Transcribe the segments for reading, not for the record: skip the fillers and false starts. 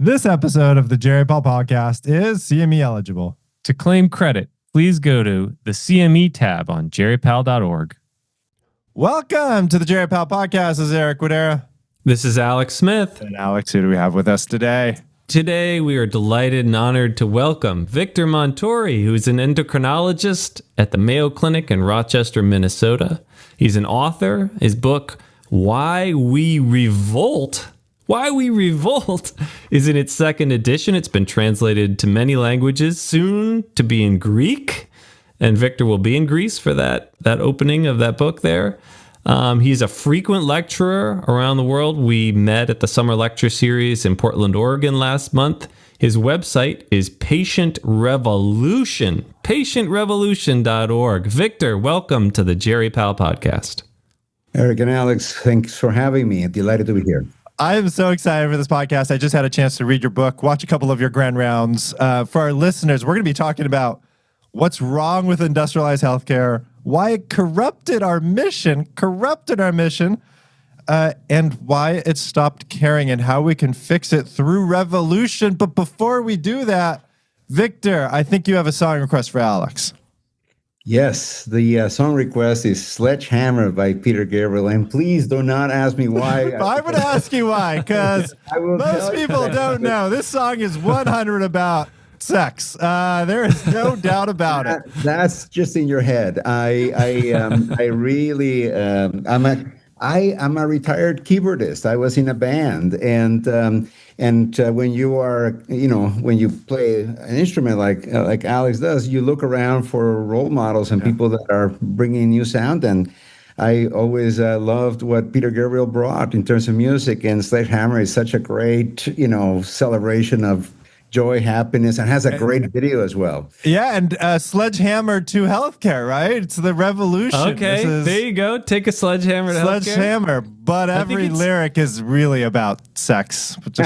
This episode of the Jerry Paul Podcast is CME eligible. To claim credit, please go to the CME tab on jerrypal.org. Welcome to the Jerry Paul Podcast. This is Eric Guidera. This is Alex Smith. And Alex, who do we have with us today? Today, we are delighted and honored to welcome Victor Montori, who is an endocrinologist at the Mayo Clinic in Rochester, Minnesota. He's an author. His book, Why We Revolt is in its second edition. It's been translated to many languages, soon to be in Greek. And Victor will be in Greece for that opening of that book there. He's a frequent lecturer around the world. We met at the summer lecture series in Portland, Oregon last month. His website is Patient Revolution, patientrevolution.org. Victor, welcome to the Jerry Pal Podcast. Eric and Alex, thanks for having me. Delighted to be here. I am so excited for this podcast. I just had a chance to read your book, watch a couple of your grand rounds. For our listeners, we're going to be talking about what's wrong with industrialized healthcare, why it corrupted our mission, and why it stopped caring, and how we can fix it through revolution. But before we do that, Victor, I think you have a song request for Alex. Yes, the song request is Sledgehammer by Peter Gabriel. And please do not ask me why. I'm going to ask you why, because most people don't know. This song is 100 about sex. There is no doubt about it. That's just in your head. I'm a retired keyboardist. I was in a band, and when you are, when you play an instrument like Alex does, you look around for role models and people that are bringing new sound. And I always loved what Peter Gabriel brought in terms of music. And Sledgehammer is such a great, celebration of joy, happiness, and has a great video as well. Yeah, and sledgehammer to healthcare, right? It's the revolution. Okay, there you go. Take a sledgehammer to sledgehammer, healthcare. But every lyric is really about sex. But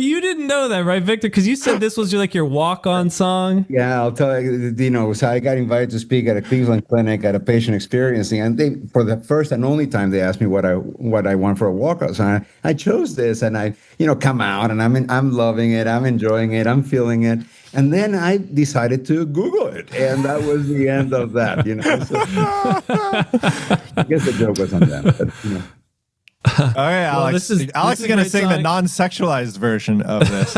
you didn't know that, right, Victor? Because you said this was your walk-on song. Yeah, I'll tell you. So I got invited to speak at a Cleveland clinic at a patient experiencing, and they, for the first and only time, they asked me what I want for a walk-on song. I chose this, and I come out, and I'm loving it, I'm enjoying it, I'm feeling it. And then I decided to Google it, and that was the end of that, So, I guess the joke was on them, but, All right, Alex. Alex is going to sing the non-sexualized version of this.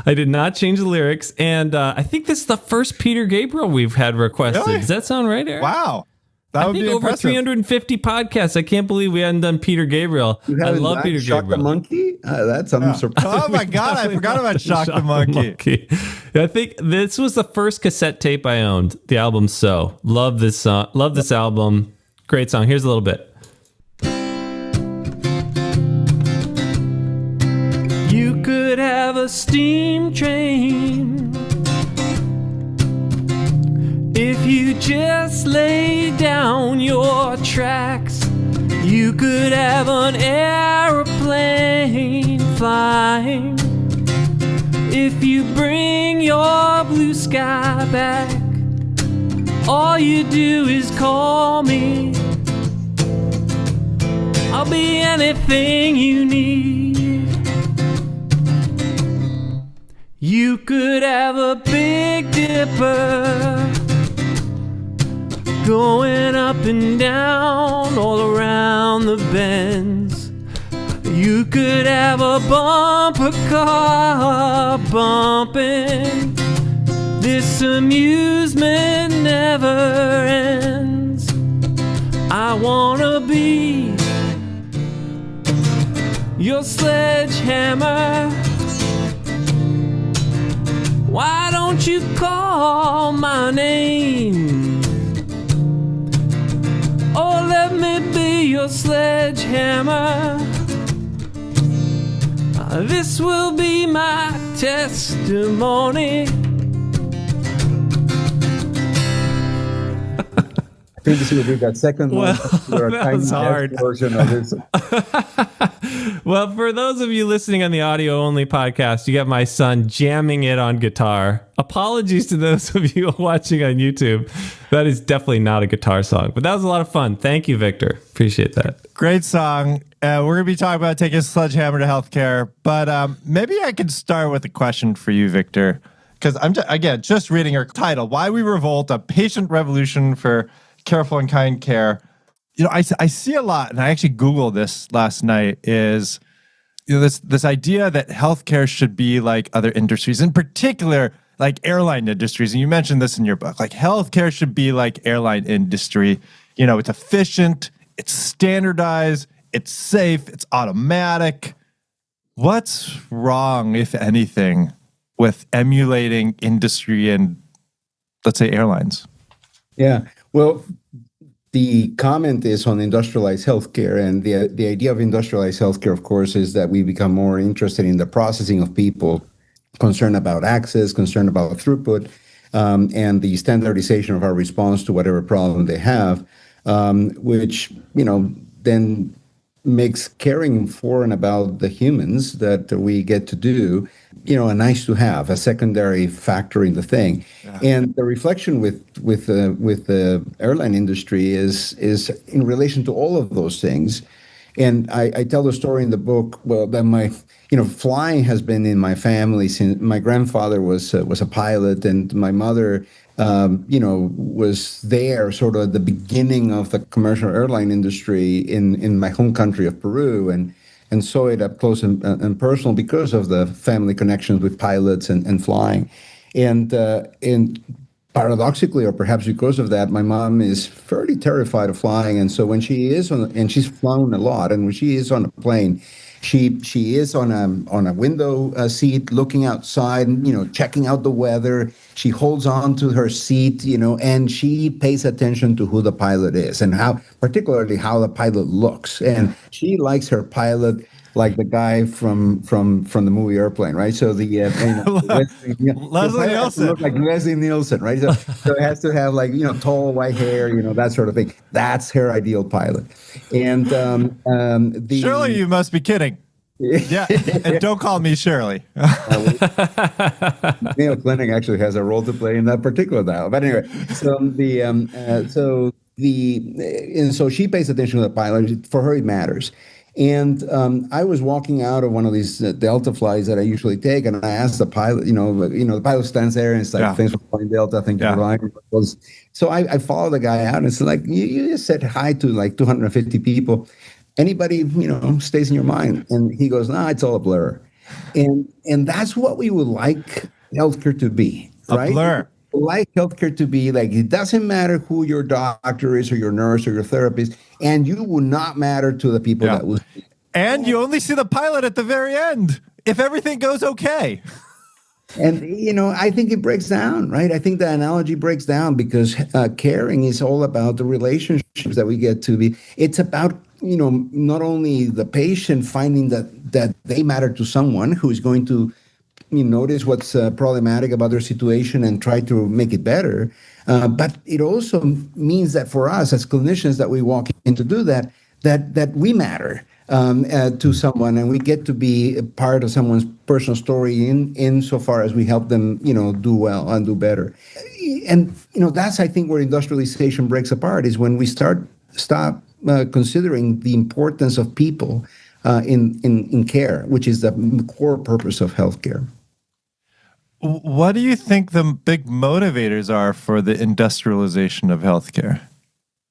I did not change the lyrics, and I think this is the first Peter Gabriel we've had requested. Really? Does that sound right, Eric? Wow. That would be over impressive. 350 podcasts. I can't believe we hadn't done Peter Gabriel. I love Peter Shock Gabriel. the Monkey? That's I'm surprised. Oh my God, I forgot about Shock the Monkey. I think this was the first cassette tape I owned. The album So. Love this song. Love this album. Great song. Here's a little bit. You could have a steam train if you just lay down your tracks. You could have an aeroplane flying if you bring your blue sky back. All you do is call me. I'll be anything you need. You could have a Big Dipper going up and down all around the bends. You could have a bumper car bumping. This amusement never ends. I wanna be your sledgehammer. Why don't you call my name? Oh, let me be your sledgehammer. This will be my testimony. I think this will be that second one. That was hard. Version of this. Well, for those of you listening on the audio only podcast, you got my son jamming it on guitar. Apologies to those of you watching on YouTube. That is definitely not a guitar song, but that was a lot of fun. Thank you, Victor. Appreciate that. Great song. We're going to be talking about taking a sledgehammer to healthcare, but maybe I could start with a question for you, Victor, because I'm just reading your title, Why We Revolt, A Patient Revolution for Careful and Kind Care. You know, I see a lot, and I actually Googled this last night, is, you know, this idea that healthcare should be like other industries, in particular, like airline industries. And you mentioned this in your book, like healthcare should be like airline industry. You know, it's efficient, it's standardized, it's safe, it's automatic. What's wrong, if anything, with emulating industry and, let's say, airlines? Yeah. Well, the comment is on industrialized healthcare, and the idea of industrialized healthcare, of course, is that we become more interested in the processing of people, concerned about access, concerned about throughput, and the standardization of our response to whatever problem they have, which, you know, then makes caring for and about the humans that we get to do, you know, a nice to have, a secondary factor in the thing. Yeah. And the reflection with the airline industry is in relation to all of those things. And I tell the story in the book, well, that flying has been in my family since my grandfather was a pilot, and my mother, was there sort of at the beginning of the commercial airline industry in my home country of Peru, and saw it up close and personal because of the family connections with pilots and flying. And paradoxically, or perhaps because of that, my mom is fairly terrified of flying. And so when she is and she's flown a lot, and when she is on a plane, she is on a window seat looking outside, checking out the weather. She holds on to her seat, and she pays attention to who the pilot is and particularly how the pilot looks. And she likes her pilot like the guy from the movie Airplane, right? So the Leslie Nielsen, look like Leslie Nielsen, right? So it has to have tall white hair, that sort of thing. That's her ideal pilot. And Shirley, you must be kidding. Yeah, and don't call me Shirley. Mayo Clinic actually has a role to play in that particular dial. But anyway, so she pays attention to the pilot. For her, it matters. And I was walking out of one of these Delta flights that I usually take, and I asked the pilot, the pilot stands there and it's like, thanks for flying Delta, thank you for flying. So I follow the guy out, and it's like, you just said hi to like 250 people. Anybody, stays in your mind? And he goes, nah, it's all a blur. And that's what we would like healthcare to be, right? A blur. Like healthcare to be like, it doesn't matter who your doctor is or your nurse or your therapist, and you will not matter to the people that will. And you only see the pilot at the very end if everything goes okay. And, I think it breaks down, right? I think the analogy breaks down because caring is all about the relationships that we get to be. It's about, not only the patient finding that they matter to someone who is going to notice what's problematic about their situation and try to make it better. But it also means that for us as clinicians that we walk in to do that we matter to someone, and we get to be a part of someone's personal story in so far as we help them, do well and do better. And, that's, I think, where industrialization breaks apart, is when we stop considering the importance of people in care, which is the core purpose of healthcare. What do you think the big motivators are for the industrialization of healthcare?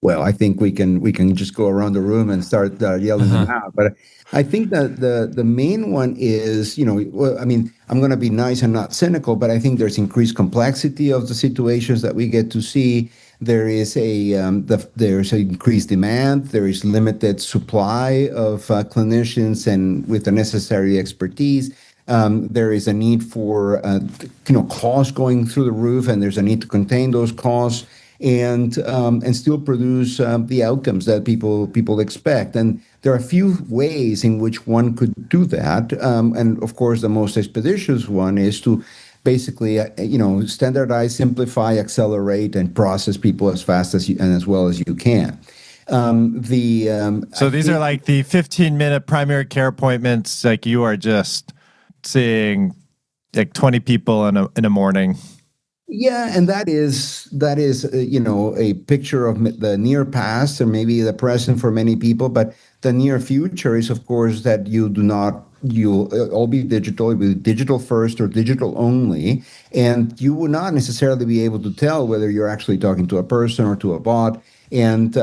Well, I think we can just go around the room and start yelling them out. But I think that the main one is, I'm going to be nice and not cynical, but I think there's increased complexity of the situations that we get to see. There is there's an increased demand. There is limited supply of clinicians and with the necessary expertise. There is a need for costs going through the roof, and there's a need to contain those costs and still produce the outcomes that people expect. And there are a few ways in which one could do that. And of course, the most expeditious one is to basically, standardize, simplify, accelerate, and process people as fast as and as well as you can. So these are like the 15-minute primary care appointments. Like you are just seeing like 20 people in a morning. Yeah, and that is a picture of the near past or maybe the present for many people, but the near future is of course that you'll all be digital, it'll be digital first or digital only, and you will not necessarily be able to tell whether you're actually talking to a person or to a bot. And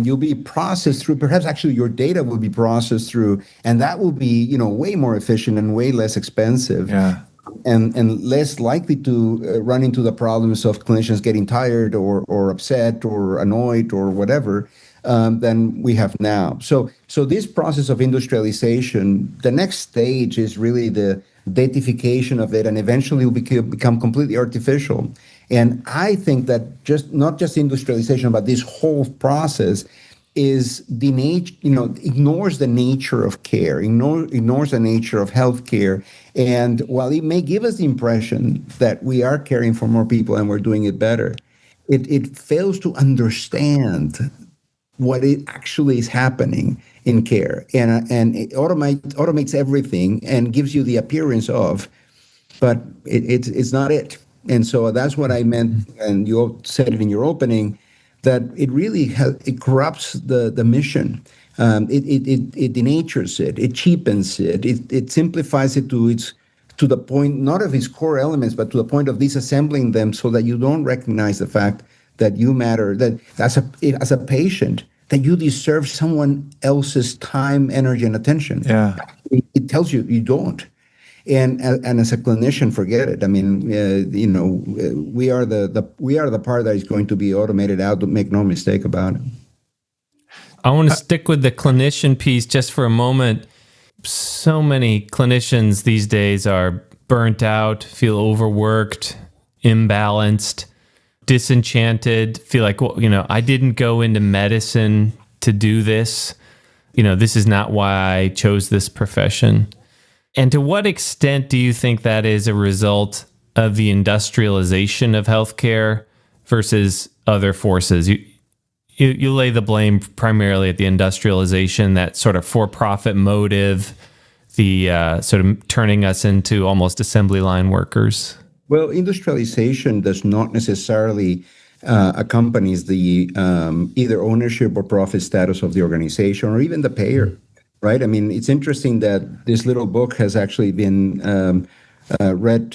you'll be processed through, perhaps actually your data will be processed through, and that will be way more efficient and way less expensive. Yeah. And less likely to run into the problems of clinicians getting tired or upset or annoyed or whatever than we have now. So this process of industrialization, the next stage is really the datification of it, and eventually will become completely artificial. And I think that not just industrialization, but this whole process is the nature, ignores the nature of care, ignores the nature of healthcare. And while it may give us the impression that we are caring for more people and we're doing it better, it fails to understand what it actually is happening in care. And it automates everything and gives you the appearance of, but it's not it. And so that's what I meant, and you said it in your opening, that it really it corrupts the mission. It denatures it, it cheapens it, it simplifies it to the point not of its core elements, but to the point of disassembling them, so that you don't recognize the fact that you matter, that as a patient, that you deserve someone else's time, energy, and attention. Yeah. It tells you you don't. And as a clinician, forget it. I mean, we are the part that is going to be automated out. Make no mistake about it. I want to stick with the clinician piece just for a moment. So many clinicians these days are burnt out, feel overworked, imbalanced, disenchanted, feel like, I didn't go into medicine to do this. This is not why I chose this profession. And to what extent do you think that is a result of the industrialization of healthcare versus other forces? You lay the blame primarily at the industrialization, that sort of for-profit motive, the sort of turning us into almost assembly line workers. Well, industrialization does not necessarily accompanies the either ownership or profit status of the organization or even the payer. Right. I mean, it's interesting that this little book has actually been read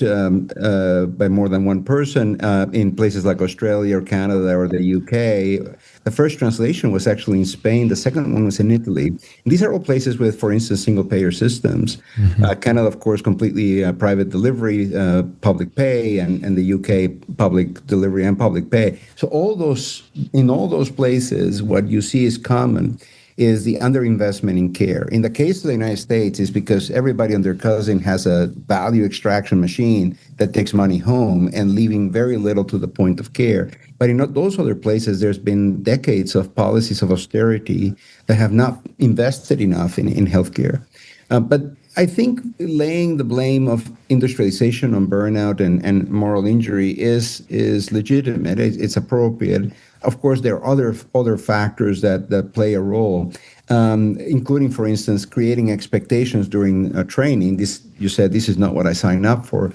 by more than one person in places like Australia or Canada or the UK. The first translation was actually in Spain. The second one was in Italy. And these are all places with, for instance, single-payer systems. Canada, of course, completely private delivery, public pay, and the UK public delivery and public pay. So in all those places, what you see is common is the underinvestment in care. In the case of the United States, is because everybody and their cousin has a value extraction machine that takes money home and leaving very little to the point of care. But in those other places, there's been decades of policies of austerity that have not invested enough in healthcare. But I think laying the blame of industrialization on burnout and moral injury is legitimate. It's appropriate. Of course, there are other factors that play a role, including, for instance, creating expectations during training. You said this is not what I signed up for.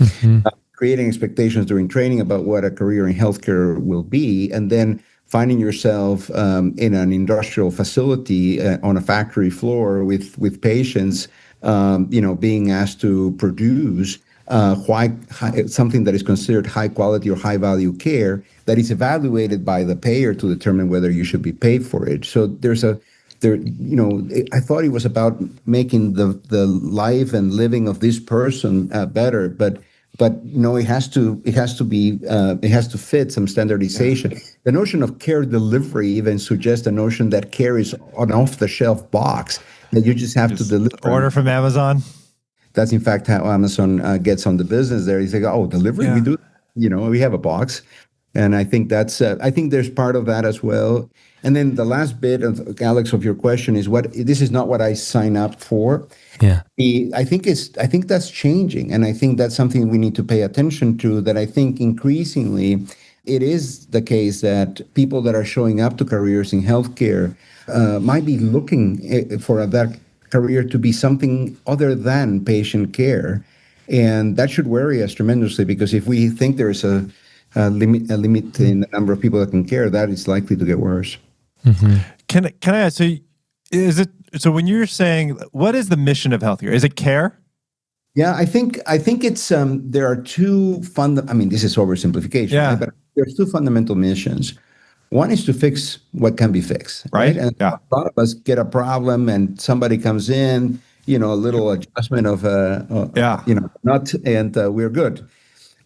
Creating expectations during training about what a career in healthcare will be, and then finding yourself in an industrial facility on a factory floor with patients, being asked to produce something that is considered high quality or high value care that is evaluated by the payer to determine whether you should be paid for it. So I thought it was about making the life and living of this person better, but it has to fit some standardization. Yeah. The notion of care delivery even suggests a notion that care is an off-the-shelf box that you just have to deliver. Order from Amazon. That's in fact how Amazon gets on the business there. You say, oh, delivery, yeah. We do, we have a box. And I think I think there's part of that as well. And then the last bit of, Alex, of your question is this is not what I sign up for. Yeah. I think that's changing. And I think that's something we need to pay attention to, that I think increasingly it is the case that people that are showing up to careers in healthcare might be looking for that career to be something other than patient care. And that should worry us tremendously, because if we think there's a limit in the number of people that can care, that is likely to get worse. Can I ask, so when you're saying, what is the mission of healthcare? Is it care? Yeah, I think it's there are two this is oversimplification, right? But there's two fundamental missions. One is to fix what can be fixed, right? And a lot of us get a problem, and somebody comes in, a little adjustment of nut, and we're good.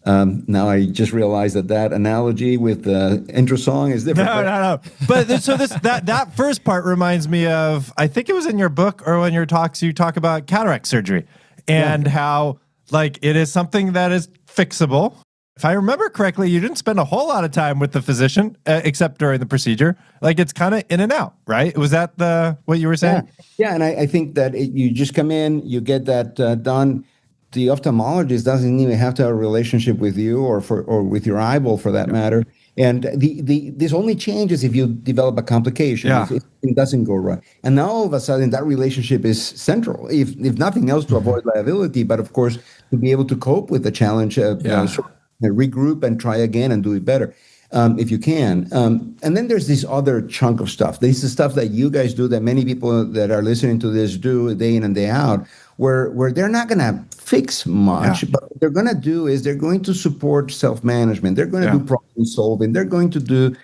Now I just realized that analogy with the intro song is different. No. But that first part reminds me of, I think it was in your book or in your talks, you talk about cataract surgery and how it is something that is fixable. If I remember correctly, you didn't spend a whole lot of time with the physician except during the procedure. It's kind of in and out, right? Was that what you were saying? Yeah, and I think that you just come in, you get that done. The ophthalmologist doesn't even have to have a relationship with you or with your eyeball, for that matter. And this only changes if you develop a complication, if it doesn't go right. And now all of a sudden that relationship is central, if nothing else, to avoid liability, but of course to be able to cope with the challenge, regroup and try again and do it better. If you can. And then there's this other chunk of stuff. This is stuff that you guys do, that many people that are listening to this do day in and day out, where they're not going to fix much, but what they're going to do is they're going to support self-management. They're going to do problem solving. They're going to do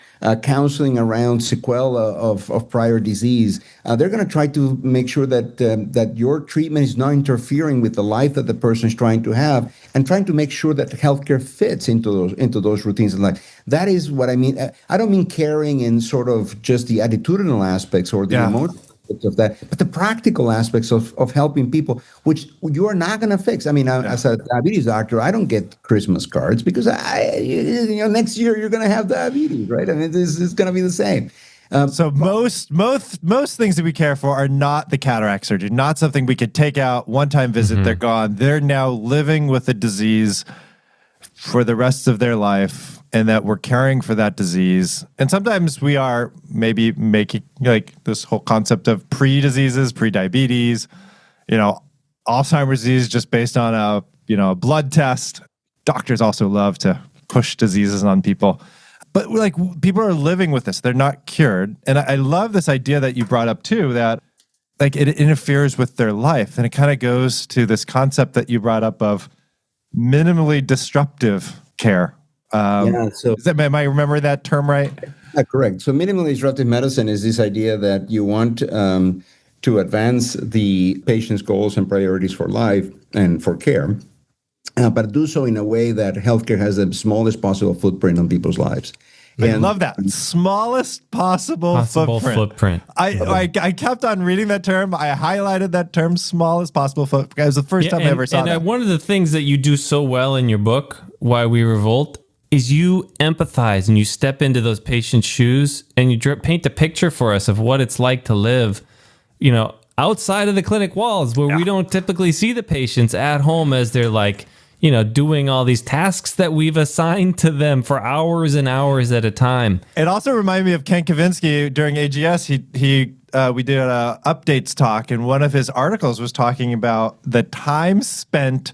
counseling around sequelae of prior disease. They're going to try to make sure that your treatment is not interfering with the life that the person is trying to have, and trying to make sure that healthcare fits into those routines in life. That is what I mean. I don't mean caring in sort of just the attitudinal aspects or the emotional aspects of that, but the practical aspects of helping people, which you are not going to fix. I mean, as a diabetes doctor, I don't get Christmas cards because next year you're going to have diabetes, right? I mean, this is going to be the same. So most things that we care for are not the cataract surgery, not something we could take out, one-time visit, they're gone. They're now living with the disease for the rest of their life, and that we're caring for that disease. And sometimes we are maybe making this whole concept of pre-diseases, pre-diabetes, Alzheimer's disease just based on a blood test. Doctors also love to push diseases on people. But people are living with this. They're not cured. And I love this idea that you brought up too, that it interferes with their life. And it kind of goes to this concept that you brought up of minimally disruptive care. Am I remembering that term right? Correct. So minimally disruptive medicine is this idea that you want to advance the patient's goals and priorities for life and for care, but do so in a way that healthcare has the smallest possible footprint on people's lives. I love that. Smallest possible footprint. I kept on reading that term. I highlighted that term, smallest possible footprint. It was the first time I ever saw that. And one of the things that you do so well in your book, Why We Revolt, is you empathize and you step into those patients' shoes and you paint the picture for us of what it's like to live, outside of the clinic walls, where we don't typically see the patients at home as they're doing all these tasks that we've assigned to them for hours and hours at a time. It also reminded me of Ken Kavinsky during AGS. We did an updates talk, and one of his articles was talking about the time spent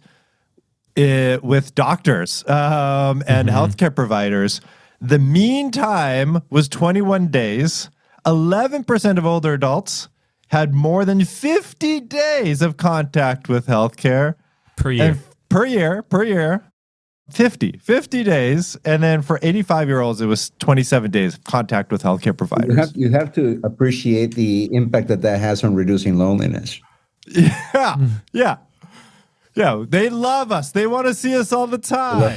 with doctors and healthcare providers. The mean time was 21 days. 11% of older adults had more than 50 days of contact with healthcare per year. Per year, 50 days. And then for 85-year-olds, it was 27 days of contact with healthcare providers. You have to appreciate the impact that has on reducing loneliness. Yeah, they love us. They want to see us all the time.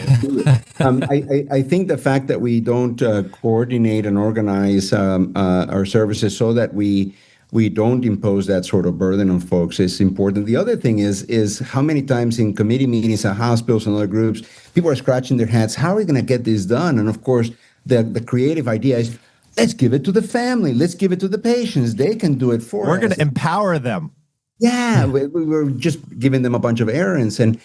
I think the fact that we don't coordinate and organize our services so that we don't impose that sort of burden on folks is important. The other thing is how many times in committee meetings at hospitals and other groups, people are scratching their heads, how are we going to get this done? And of course, the creative idea is, let's give it to the family. Let's give it to the patients. They can do it for us. We're going to empower them. Yeah, we were just giving them a bunch of errands, and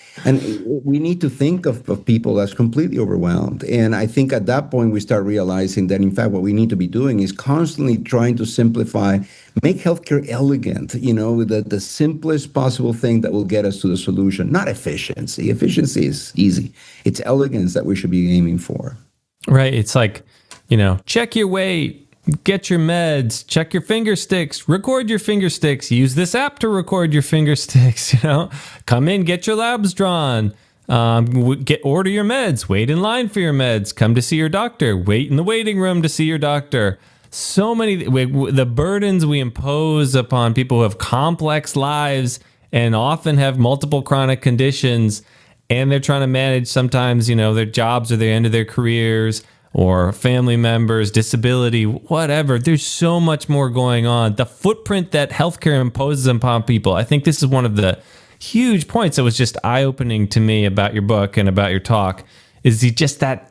we need to think of people as completely overwhelmed. And I think at that point we start realizing that in fact what we need to be doing is constantly trying to simplify, make healthcare elegant. The simplest possible thing that will get us to the solution, not efficiency. Efficiency is easy. It's elegance that we should be aiming for. Right. It's like, check your weight, get your meds, check your finger sticks, record your finger sticks, use this app to record your finger sticks, come in, get your labs drawn, order your meds, wait in line for your meds, come to see your doctor, wait in the waiting room to see your doctor. So many, the burdens we impose upon people who have complex lives and often have multiple chronic conditions, and they're trying to manage sometimes, their jobs or the end of their careers, or family members, disability, whatever. There's so much more going on. The footprint that healthcare imposes upon people. I think this is one of the huge points that was just eye-opening to me about your book and about your talk, is just that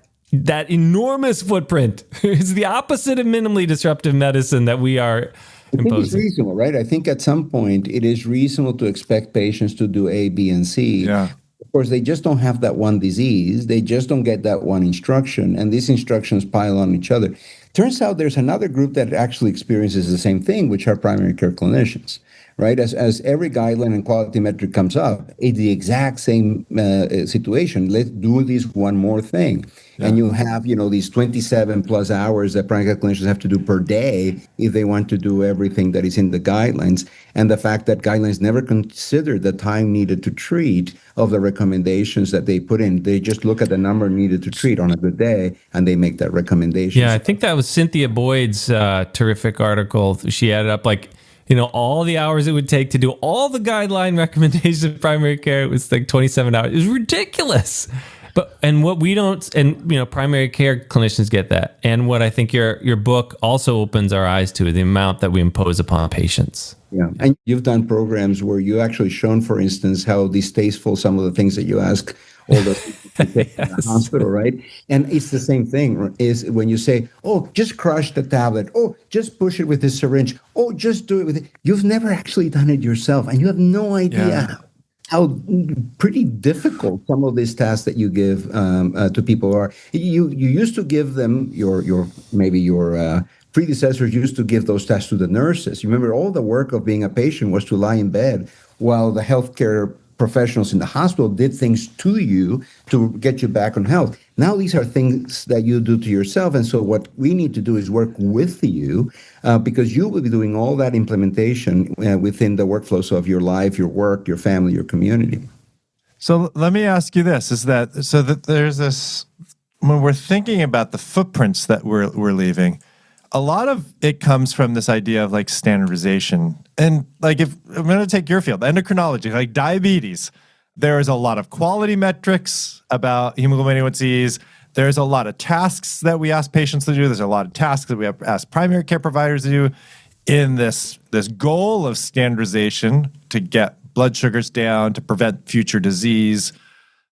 enormous footprint. It's the opposite of minimally disruptive medicine that we are imposing. I think it's reasonable, right? I think at some point it is reasonable to expect patients to do A, B, and C. Yeah. Of course, they just don't have that one disease. They just don't get that one instruction, and these instructions pile on each other. Turns out there's another group that actually experiences the same thing, which are primary care clinicians, right? As every guideline and quality metric comes up, it's the exact same situation. Let's do this one more thing. Yeah. And you have, these 27 plus hours that primary care clinicians have to do per day if they want to do everything that is in the guidelines. And the fact that guidelines never consider the time needed to treat of the recommendations that they put in. They just look at the number needed to treat on a good day, and they make that recommendation. Yeah, I think that was Cynthia Boyd's terrific article. She added up all the hours it would take to do all the guideline recommendations of primary care. It was like 27 hours. It was ridiculous. And what we don't, and primary care clinicians get that. And what I think your book also opens our eyes to, the amount that we impose upon patients. Yeah, and you've done programs where you actually shown, for instance, how distasteful some of the things that you ask all the people yes. in the hospital, right? And it's the same thing, is when you say, oh, just crush the tablet, oh, just push it with this syringe, oh, just do it with it. You've never actually done it yourself, and you have no idea how pretty difficult some of these tasks that you give to people are. You used to give them your predecessors used to give those tasks to the nurses. You remember, all the work of being a patient was to lie in bed while the healthcare professionals in the hospital did things to you to get you back on health. Now these are things that you do to yourself. And so what we need to do is work with you because you will be doing all that implementation within the workflows of your life, your work, your family, your community. So let me ask you this, that there's this, when we're thinking about the footprints that we're leaving, a lot of it comes from this idea of standardization. And if I'm going to take your field, endocrinology, like diabetes, there is a lot of quality metrics about hemoglobin A1Cs. There's a lot of tasks that we ask patients to do. There's a lot of tasks that we ask primary care providers to do in this goal of standardization to get blood sugars down, to prevent future disease.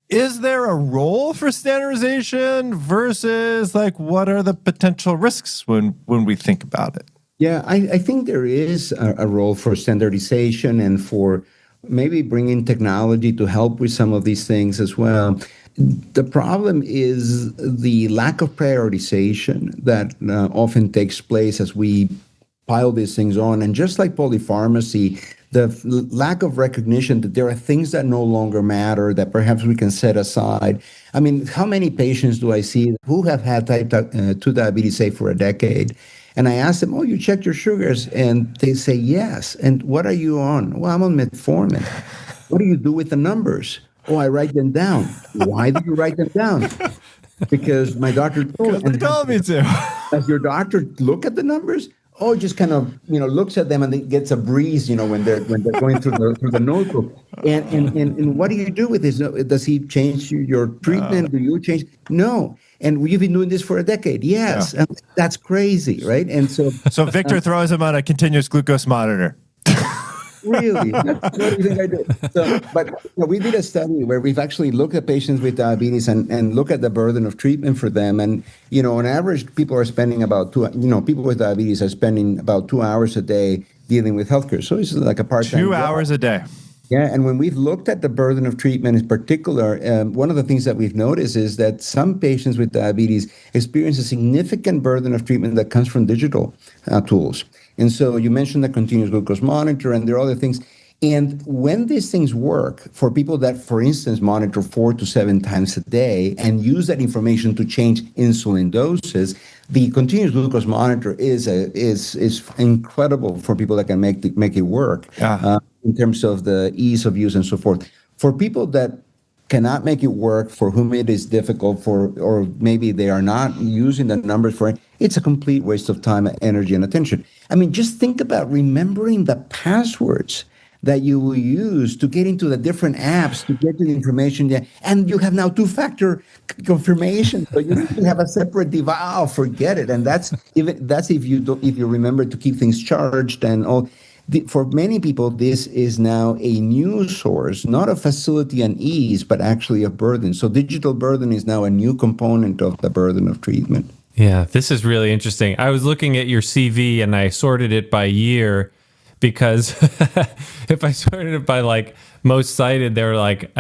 Is there a role for standardization versus what are the potential risks when we think about it? Yeah, I think there is a role for standardization and for maybe bringing technology to help with some of these things as well. The problem is the lack of prioritization that often takes place as we pile these things on. And just like polypharmacy, the lack of recognition that there are things that no longer matter that perhaps we can set aside. I mean, how many patients do I see who have had type 2 diabetes, say, for a decade? And I ask them, oh, you checked your sugars? And they say, yes. And what are you on? Well, I'm on metformin. What do you do with the numbers? Oh, I write them down. Why do you write them down? Because my doctor told me. They told me to. Does your doctor look at the numbers? Oh, just kind of, looks at them and it gets a breeze, when they're going through the notebook. And what do you do with this? Does he change your treatment? Do you change? No. And you've been doing this for a decade. Yes. Yeah. And that's crazy, right? And so Victor throws him on a continuous glucose monitor. Really? That's what you think I do. So, but we did a study where we've actually looked at patients with diabetes and look at the burden of treatment for them. And, on average, people are spending about people with diabetes are spending about 2 hours a day dealing with healthcare. So it's like a part-time 2 job. hours a day. Yeah, and when we've looked at the burden of treatment in particular, one of the things that we've noticed is that some patients with diabetes experience a significant burden of treatment that comes from digital tools. And so you mentioned the continuous glucose monitor, and there are other things. And when these things work for people that, for instance, monitor 4 to 7 times a day and use that information to change insulin doses, the continuous glucose monitor is incredible for people that can make it work. In terms of the ease of use and so forth. For people that cannot make it work, for whom it is difficult, or maybe they are not using the numbers for it, it's a complete waste of time, energy, and attention. I mean, just think about remembering the passwords that you will use to get into the different apps to get to the information there. And you have now two-factor confirmation. So you need to have a separate device. Oh, forget it. And that's if you remember to keep things charged and all. For many people, this is now a new source, not of facility and ease, but actually a burden. So digital burden is now a new component of the burden of treatment. Yeah, this is really interesting. I was looking at your CV and I sorted it by year because if I sorted it by like most cited, there were like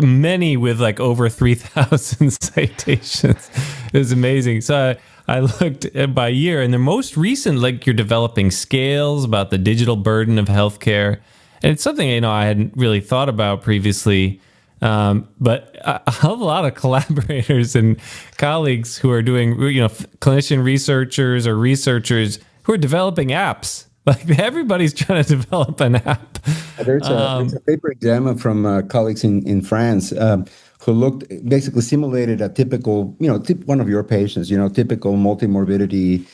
many with like over 3,000 citations. It was amazing. So I looked at by year, and the most recent, like you're developing scales about the digital burden of healthcare. And it's something, I hadn't really thought about previously. But I have a lot of collaborators and colleagues who are doing, clinician researchers or researchers who are developing apps. Like everybody's trying to develop an app. There's a paper example from colleagues in France who basically simulated a typical, one of your patients, typical multimorbidity,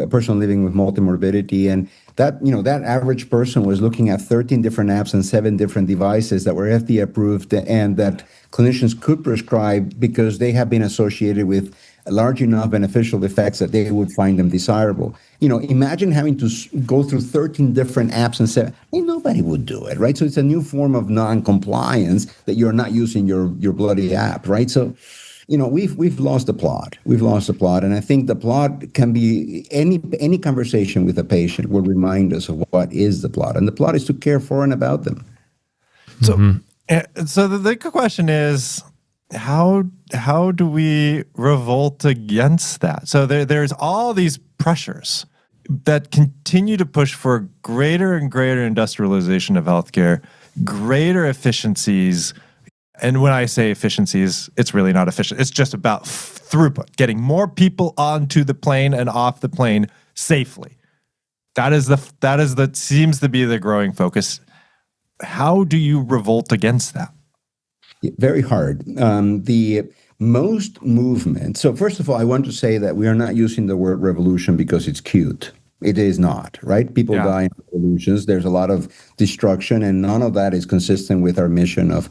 person living with multimorbidity. And that average person was looking at 13 different apps and 7 different devices that were FDA approved and that clinicians could prescribe because they have been associated with large enough beneficial effects that they would find them desirable. Imagine having to go through 13 different apps and say, hey, nobody would do it, right? So it's a new form of non-compliance that you're not using your bloody app, right? So, we've lost the plot. We've lost the plot. And I think the plot can be any conversation with a patient will remind us of what is the plot. And the plot is to care for and about them. So the question is, how do we revolt against that? So there's all these pressures that continue to push for greater and greater industrialization of healthcare, greater efficiencies. And when I say efficiencies, it's really not efficient. It's just about throughput, getting more people onto the plane and off the plane safely. That seems to be the growing focus. How do you revolt against that? Very hard. The most movement. So first of all, I want to say that we are not using the word revolution because it's cute. It is not, right? People die in revolutions. There's a lot of destruction, and none of that is consistent with our mission of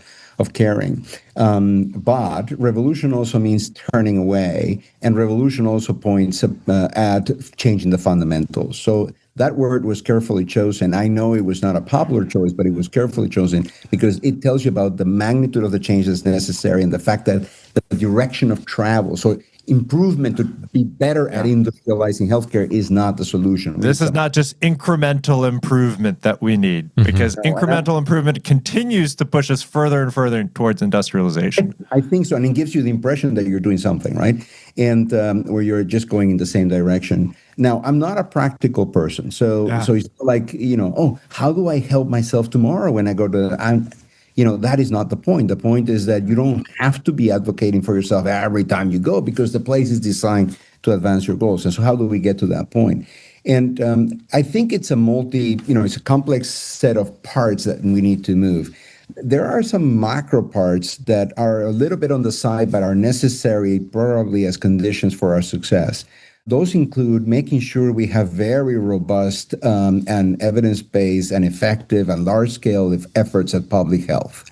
caring. But revolution also means turning away, and revolution also points at changing the fundamentals. So that word was carefully chosen. I know it was not a popular choice, but it was carefully chosen because it tells you about the magnitude of the change that's necessary and the fact that the direction of travel. So improvement to be better at industrializing healthcare is not the solution. This is not just incremental improvement that we need, because incremental improvement continues to push us further and further towards industrialization. I think so. And it gives you the impression that you're doing something, right? And where you're just going in the same direction. Now, I'm not a practical person. So it's like, how do I help myself tomorrow when I go to, that is not the point. The point is that you don't have to be advocating for yourself every time you go because the place is designed to advance your goals. And so how do we get to that point? And I think it's it's a complex set of parts that we need to move. There are some macro parts that are a little bit on the side, but are necessary probably as conditions for our success. Those include making sure we have very robust and evidence-based and effective and large-scale efforts at public health.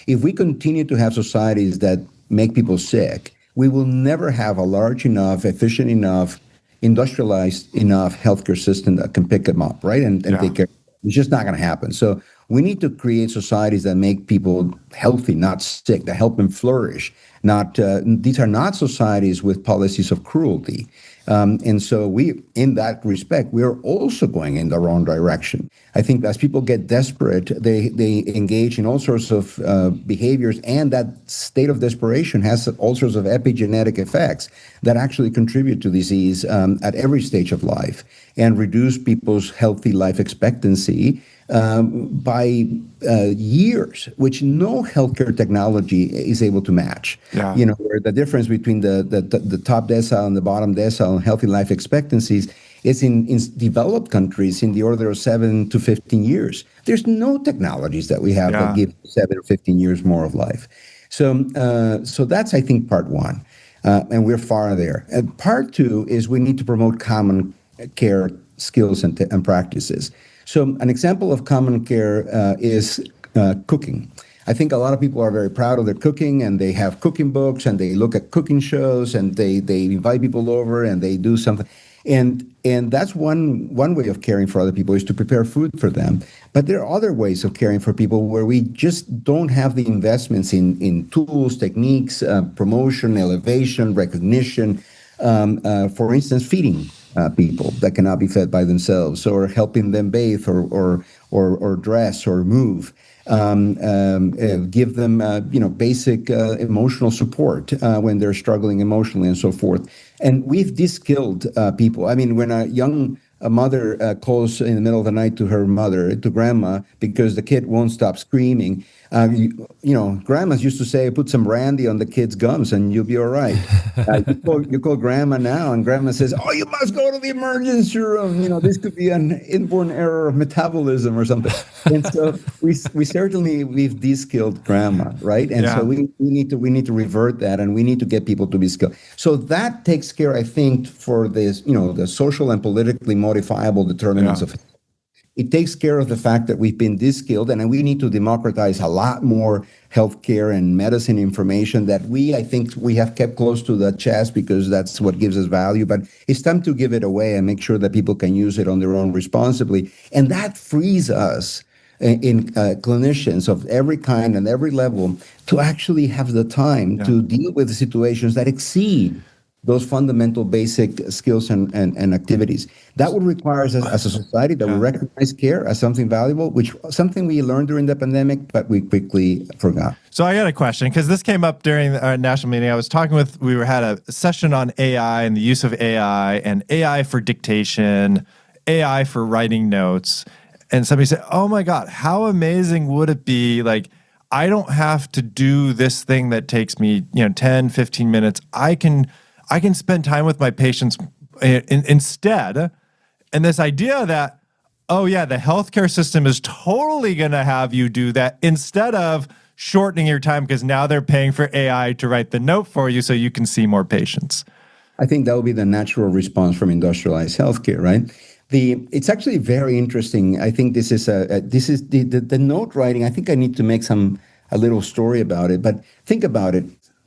If we continue to have societies that make people sick, we will never have a large enough, efficient enough, industrialized enough healthcare system that can pick them up, right, and take care. It's just not going to happen. So we need to create societies that make people healthy, not sick, that help them flourish. These are not societies with policies of cruelty. And so in that respect, we're also going in the wrong direction. I think as people get desperate, they engage in all sorts of behaviors, and that state of desperation has all sorts of epigenetic effects that actually contribute to disease at every stage of life and reduce people's healthy life expectancy by years, which no healthcare technology is able to match. Yeah. Where the difference between the top decile and the bottom decile in healthy life expectancies is in developed countries in the order of 7 to 15 years. There's no technologies that we have that give 7 or 15 years more of life. So that's, I think, part one. And we're far there. And part two is we need to promote common care skills and practices. So an example of common care is cooking. I think a lot of people are very proud of their cooking, and they have cooking books, and they look at cooking shows, and they invite people over, and they do something. And that's one way of caring for other people, is to prepare food for them. But there are other ways of caring for people where we just don't have the investments in tools, techniques, promotion, elevation, recognition. For instance, feeding people that cannot be fed by themselves, or helping them bathe or dress or move. Give them basic emotional support when they're struggling emotionally and so forth. And we've de-skilled people. I mean, when a young mother calls in the middle of the night to grandma, because the kid won't stop screaming, grandmas used to say, put some brandy on the kid's gums and you'll be all right. You call grandma now, and grandma says, oh, you must go to the emergency room. This could be an inborn error of metabolism or something. And so we've de-skilled grandma, right? And so we need to revert that, and we need to get people to be skilled. So that takes care, I think, for this, the social and politically modifiable determinants of health. It takes care of the fact that we've been de-skilled, and we need to democratize a lot more healthcare and medicine information that I think we have kept close to the chest because that's what gives us value. But it's time to give it away and make sure that people can use it on their own responsibly. And that frees us in clinicians of every kind and every level to actually have the time to deal with the situations that exceed those fundamental basic skills and activities. That would require us as a society that we recognize care as something valuable, which something we learned during the pandemic, but we quickly forgot. So I got a question, because this came up during our national meeting. I was talking we had a session on AI and the use of AI, and AI for dictation, AI for writing notes. And somebody said, oh my God, how amazing would it be? Like, I don't have to do this thing that takes me, 10, 15 minutes. I can spend time with my patients instead. And this idea that, oh yeah, the healthcare system is totally going to have you do that instead of shortening your time because now they're paying for AI to write the note for you so you can see more patients. I think that would be the natural response from industrialized healthcare, right? It's actually very interesting. I think this is the note writing. I think I need to make a little story about it, but think about it.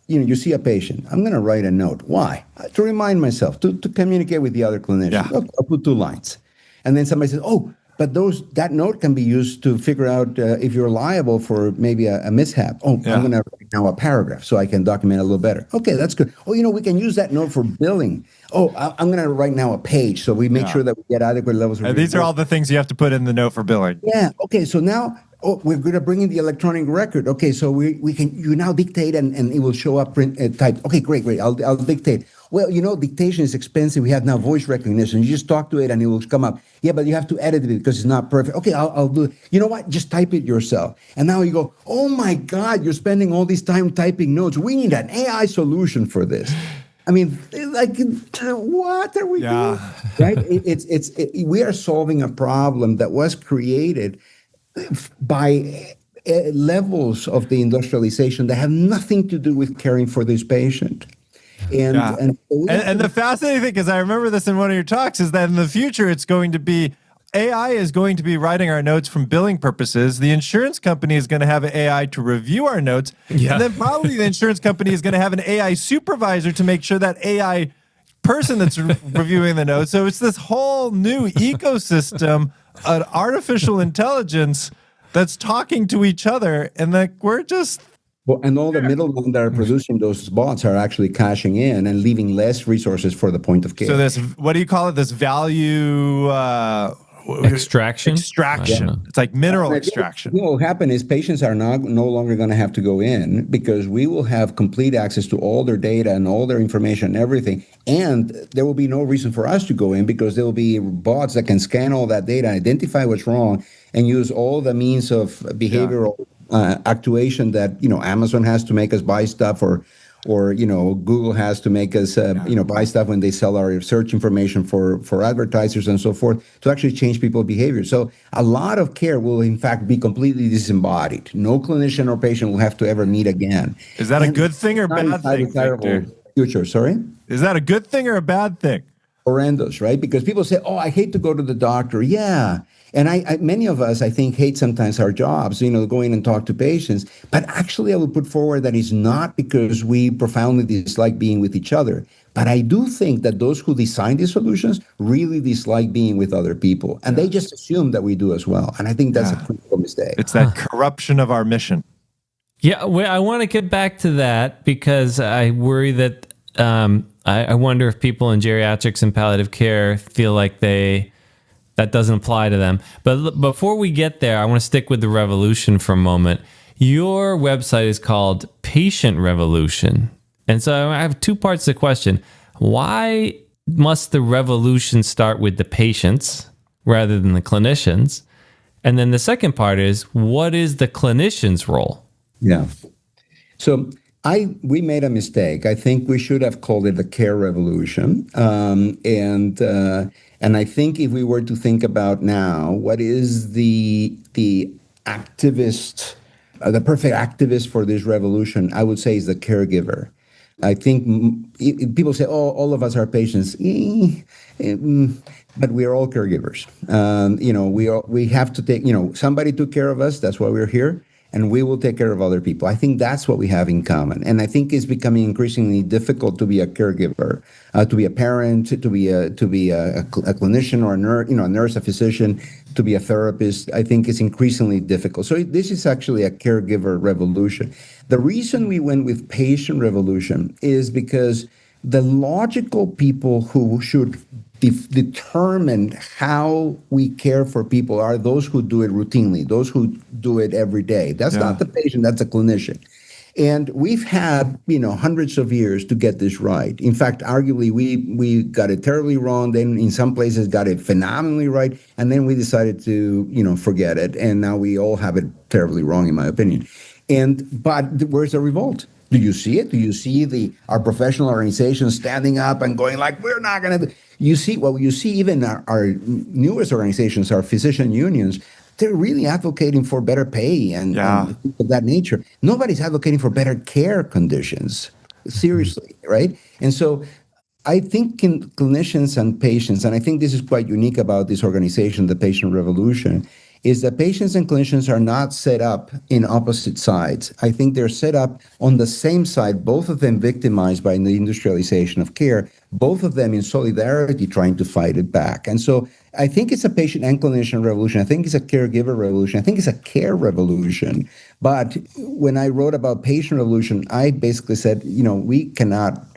You see a patient. I'm going to write a note. Why? To remind myself, to communicate with the other clinician. Yeah. I'll put 2 lines. And then somebody says, oh, but that note can be used to figure out if you're liable for maybe a mishap. Oh, I'm going to write now a paragraph so I can document a little better. Okay, that's good. Oh, we can use that note for billing. Oh, I'm going to write now a page so we make sure that we get adequate levels of these are all the things you have to put in the note for billing. Yeah. Okay, so now we're going to bring in the electronic record. Okay, so you now dictate and it will show up typed. Okay, great. I'll dictate. Well, dictation is expensive. We have now voice recognition. You just talk to it and it will come up. Yeah, but you have to edit it because it's not perfect. Okay, I'll do it. You know what? Just type it yourself. And now you go, oh my God, you're spending all this time typing notes. We need an AI solution for this. I mean, like, what are we doing? Right? We are solving a problem that was created by levels of the industrialization that have nothing to do with caring for this patient. And the fascinating thing, because I remember this in one of your talks, is that in the future AI is going to be writing our notes from billing purposes. The insurance company is going to have an AI to review our notes. Yeah. And then probably the insurance company is going to have an AI supervisor to make sure that AI person that's reviewing the notes. So it's this whole new ecosystem of artificial intelligence that's talking to each other. And we're just Well, and all the middlemen that are producing those bots are actually cashing in and leaving less resources for the point of care. So this, what do you call it? This value Extraction? Extraction. It's like mineral extraction. What will happen is patients are no longer going to have to go in because we will have complete access to all their data and all their information and everything. And there will be no reason for us to go in because there will be bots that can scan all that data, identify what's wrong, and use all the means of behavioral actuation that Amazon has to make us buy stuff, or Google has to make us buy stuff when they sell our search information for advertisers and so forth, to actually change people's behavior. So a lot of care will in fact be completely disembodied. No clinician or patient will have to ever meet again. Is that a good thing or bad thing, Victor? Future, sorry? Is that a good thing or a bad thing? Horrendous, right? Because people say, "Oh, I hate to go to the doctor." Yeah. And many of us, I think, hate sometimes our jobs, go in and talk to patients. But actually, I would put forward that it's not because we profoundly dislike being with each other. But I do think that those who design these solutions really dislike being with other people. And they just assume that we do as well. And I think that's a critical mistake. It's that corruption of our mission. Yeah, well, I want to get back to that because I worry that I wonder if people in geriatrics and palliative care feel like that doesn't apply to them. But before we get there, I want to stick with the revolution for a moment. Your website is called Patient Revolution. And so I have two parts to the question. Why must the revolution start with the patients rather than the clinicians? And then the second part is, what is the clinician's role? Yeah. So we made a mistake. I think we should have called it the care revolution. And I think if we were to think about now, what is the activist, the perfect activist for this revolution, I would say is the caregiver. I think people say, "Oh, all of us are patients," but we are all caregivers. We have to take. Somebody took care of us. That's why we're here. And we will take care of other people. I think that's what we have in common. And I think it's becoming increasingly difficult to be a caregiver, to be a parent, to be a clinician or a nurse, a physician, to be a therapist. I think it's increasingly difficult. So this is actually a caregiver revolution. The reason we went with patient revolution is because the logical people who should determine how we care for people are those who do it routinely, those who do it every day. That's not the patient, that's a clinician. And we've had, hundreds of years to get this right. In fact, arguably, we got it terribly wrong. Then in some places got it phenomenally right. And then we decided to, forget it. And now we all have it terribly wrong, in my opinion. But where's the revolt? Do you see it? Do you see our professional organizations standing up and going like, we're not going to? You see even our newest organizations, our physician unions, they're really advocating for better pay and things of that nature. Nobody's advocating for better care conditions, seriously, right? And so I think clinicians and patients, and I think this is quite unique about this organization, the Patient Revolution, is that patients and clinicians are not set up in opposite sides. I think they're set up on the same side, both of them victimized by the industrialization of care, both of them in solidarity trying to fight it back. And so I think it's a patient and clinician revolution. I think it's a caregiver revolution. I think it's a care revolution. But when I wrote about patient revolution, I basically said, we cannot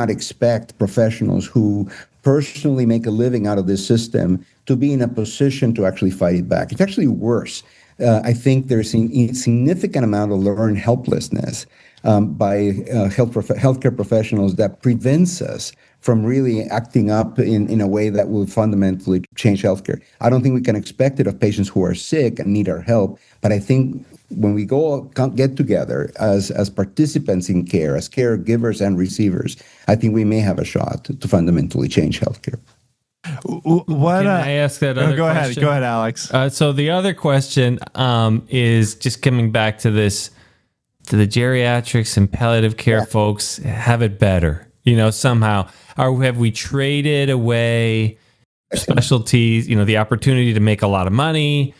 expect professionals who personally make a living out of this system to be in a position to actually fight it back. It's actually worse. I think there's a significant amount of learned helplessness by healthcare professionals that prevents us from really acting up in a way that will fundamentally change healthcare. I don't think we can expect it of patients who are sick and need our help, but I think when we get together as participants in care, as caregivers and receivers, I think we may have a shot to fundamentally change healthcare. Can I ask that other question? Go ahead, Alex. So the other question is just coming back to this, to the geriatrics and palliative care folks have it better, somehow. Have we traded away specialties, the opportunity to make a lot of money,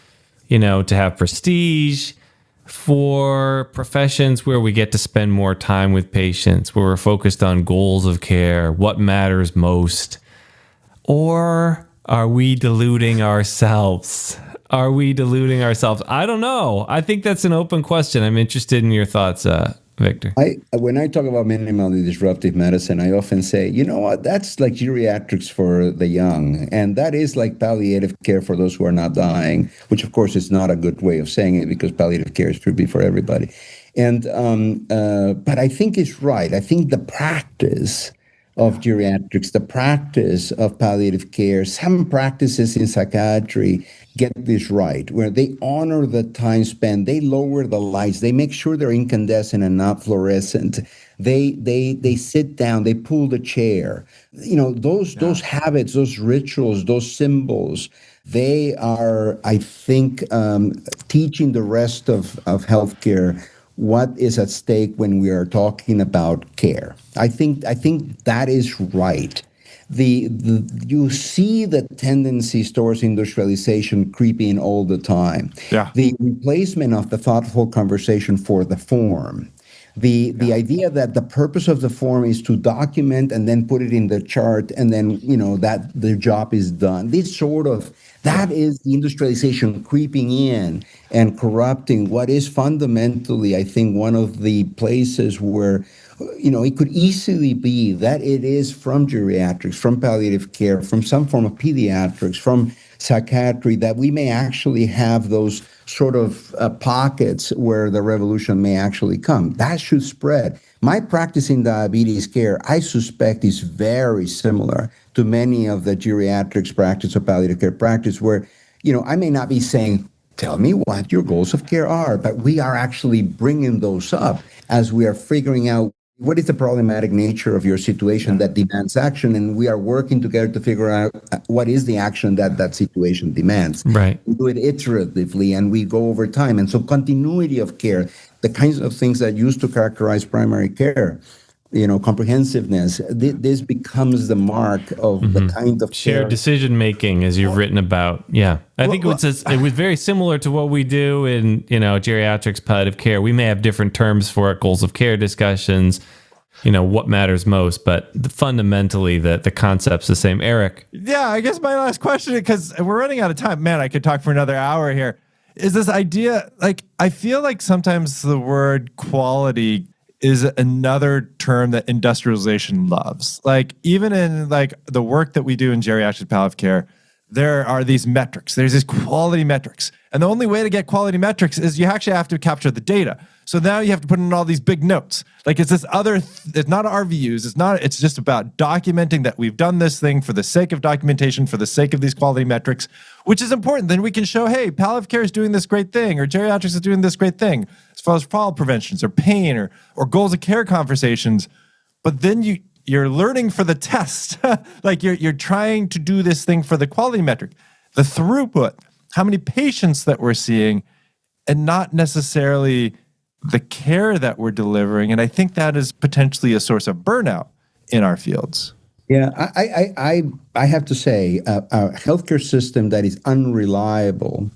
to have prestige, for professions where we get to spend more time with patients, where we're focused on goals of care, what matters most? Or are we deluding ourselves? are we deluding ourselves? I don't know. I think that's an open question. I'm interested in your thoughts, Victor. When I talk about minimally disruptive medicine, I often say, you know what, that's like geriatrics for the young. And that is like palliative care for those who are not dying, which of course is not a good way of saying it because palliative care should be for everybody. And but I think it's right. I think the practice of geriatrics, the practice of palliative care, some practices in psychiatry get this right, where they honor the time spent, they lower the lights, they make sure they're incandescent and not fluorescent. They sit down, they pull the chair. You know, those habits, those rituals, those symbols, they are, I think, teaching the rest of healthcare what is at stake when we are talking about care. I think that is right. You see the tendencies towards industrialization creeping all the time. Yeah. The replacement of the thoughtful conversation for the form. The idea that the purpose of the form is to document and then put it in the chart and then, you know, that the job is done. That is the industrialization creeping in and corrupting what is fundamentally, I think, one of the places where, you know, it could easily be that it is from geriatrics, from palliative care, from some form of pediatrics, from psychiatry, that we may actually have those sort of pockets where the revolution may actually come. That should spread. My practice in diabetes care, I suspect, is very similar to many of the geriatrics practice or palliative care practice where, you know, I may not be saying, tell me what your goals of care are, but we are actually bringing those up as we are figuring out what is the problematic nature of your situation that demands action, and we are working together to figure out what is the action that that situation demands. Right. We do it iteratively, and we go over time. And so continuity of care, the kinds of things that used to characterize primary care, you know, comprehensiveness, this becomes the mark of the kind of shared care. decision making, as you've written about. Yeah, I think it was very similar to what we do in, you know, geriatrics, palliative care. We may have different terms for it, goals of care discussions, you know, what matters most, but fundamentally the concept's the same. Eric. Yeah, I guess my last question, because we're running out of time. Man, I could talk for another hour here. Is this idea, like, I feel like sometimes the word quality is another term that industrialization loves. Like, even in like the work that we do in geriatric palliative care, there are these metrics. There's these quality metrics. And the only way to get quality metrics is you actually have to capture the data. So now you have to put in all these big notes. Like, it's this other, it's not RVUs. It's just about documenting that we've done this thing for the sake of documentation, for the sake of these quality metrics, which is important. Then we can show, hey, palliative care is doing this great thing, or geriatrics is doing this great thing, as far as fall preventions or pain or goals of care conversations. But then you're learning for the test. Like you're trying to do this thing for the quality metric, the throughput, how many patients that we're seeing, and not necessarily the care that we're delivering. And I think that is potentially a source of burnout in our fields. Yeah, I have to say, a healthcare system that is unreliable,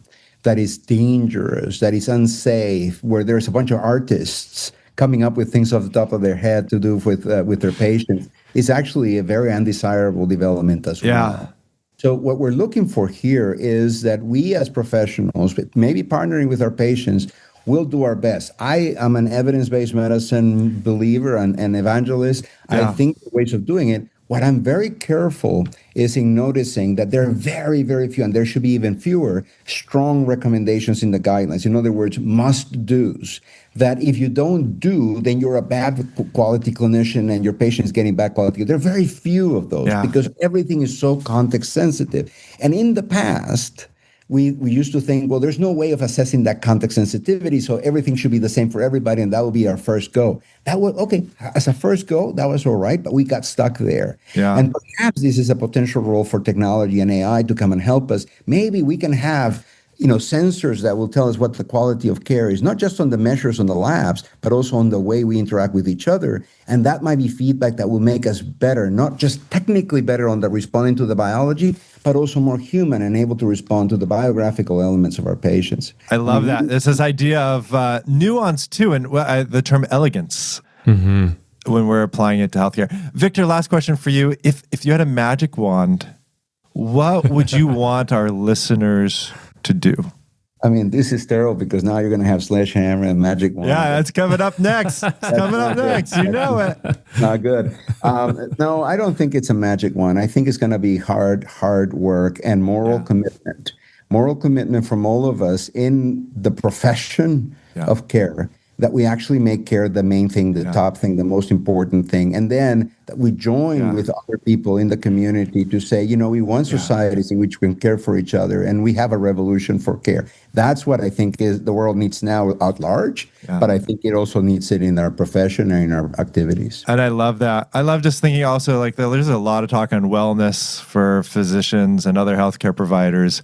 that is dangerous, that is unsafe, where there's a bunch of artists coming up with things off the top of their head to do with their patients, is actually a very undesirable development as well. So what we're looking for here is that we as professionals, maybe partnering with our patients, will do our best. I am an evidence-based medicine believer and evangelist. I think the ways of doing it. What I'm very careful is in noticing that there are very, very few, and there should be even fewer, strong recommendations in the guidelines. In other words, must-dos. That if you don't do, then you're a bad quality clinician and your patient is getting bad quality. There are very few of those because everything is so context sensitive. And in the past, we used to think, well, there's no way of assessing that context sensitivity, so everything should be the same for everybody, and that will be our first go. That was, okay, as a first go, that was all right, but we got stuck there. And perhaps this is a potential role for technology and AI to come and help us. Maybe we can have, you know, sensors that will tell us what the quality of care is, not just on the measures on the labs, but also on the way we interact with each other. And that might be feedback that will make us better, not just technically better on the responding to the biology, but also more human and able to respond to the biographical elements of our patients. I love that. It's this idea of nuance too, and the term elegance when we're applying it to healthcare. Victor, last question for you. If you had a magic wand, what would you want our listeners to do? I mean, this is terrible because now you're going to have sledgehammer and magic wand. Yeah, that's coming up next. You know it. Not good. No, I don't think it's a magic one. I think it's going to be hard work and moral commitment. Moral commitment from all of us in the profession of care, that we actually make care the main thing, the top thing, the most important thing. And then that we join with other people in the community to say, we want societies in which we can care for each other, and we have a revolution for care. That's what I think is the world needs now at large, but I think it also needs it in our profession and in our activities. And I love that. I love just thinking also like there's a lot of talk on wellness for physicians and other healthcare providers.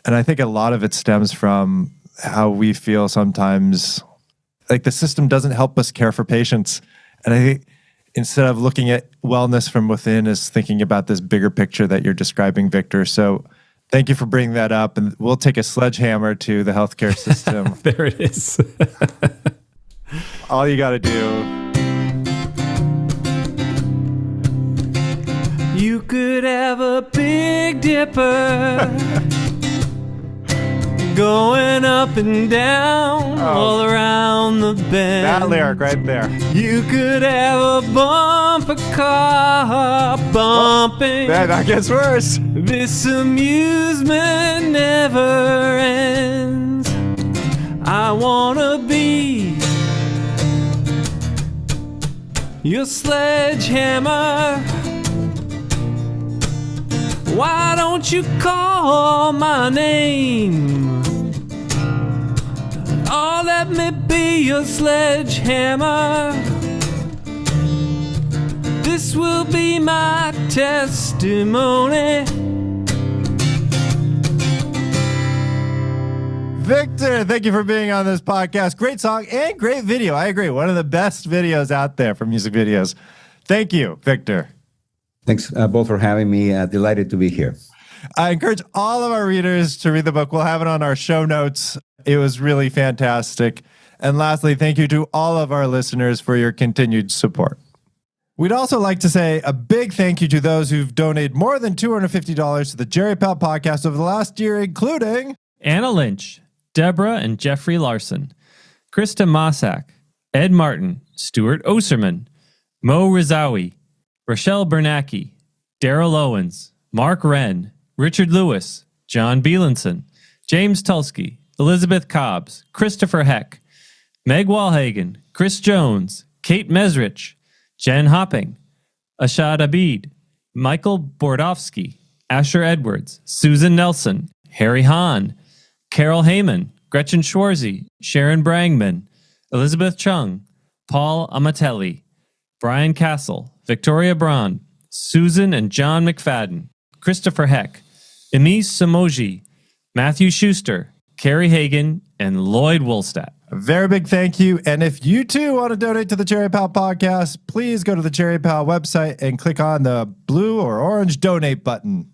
And I think a lot of it stems from how we feel sometimes like the system doesn't help us care for patients. And I think instead of looking at wellness from within is thinking about this bigger picture that you're describing, Victor. So thank you for bringing that up. And we'll take a sledgehammer to the healthcare system. There it is. All you got to do. You could have a Big Dipper going up and down all around the bend. That lyric right there. You could have a bumper car bumping. That gets worse. This amusement never ends. I wanna be your sledgehammer. Why don't you call my name? Oh, let me be your sledgehammer. This will be my testimony. Victor, thank you for being on this podcast. Great song and great video. I agree. One of the best videos out there for music videos. Thank you, Victor. Thanks both for having me. Delighted to be here. I encourage all of our readers to read the book. We'll have it on our show notes. It was really fantastic. And lastly, thank you to all of our listeners for your continued support. We'd also like to say a big thank you to those who've donated more than $250 to the Jerry Pal podcast over the last year, including Anna Lynch, Deborah and Jeffrey Larson, Krista Mossack, Ed Martin, Stuart Oserman, Mo Rizawi, Rochelle Bernacki, Daryl Owens, Mark Wren, Richard Lewis, John Bielenson, James Tulsky, Elizabeth Cobbs, Christopher Heck, Meg Walhagen, Chris Jones, Kate Mesrich, Jen Hopping, Ashad Abid, Michael Bordowski, Asher Edwards, Susan Nelson, Harry Hahn, Carol Heyman, Gretchen Schwarzy, Sharon Brangman, Elizabeth Chung, Paul Amatelli, Brian Castle, Victoria Braun, Susan and John McFadden, Christopher Heck, Emise Samoji, Matthew Schuster, Carrie Hagan, and Lloyd Woolstadt. a very big thank you. And if you too want to donate to the Cherry Pal podcast, please go to the Cherry Pal website and click on the blue or orange donate button.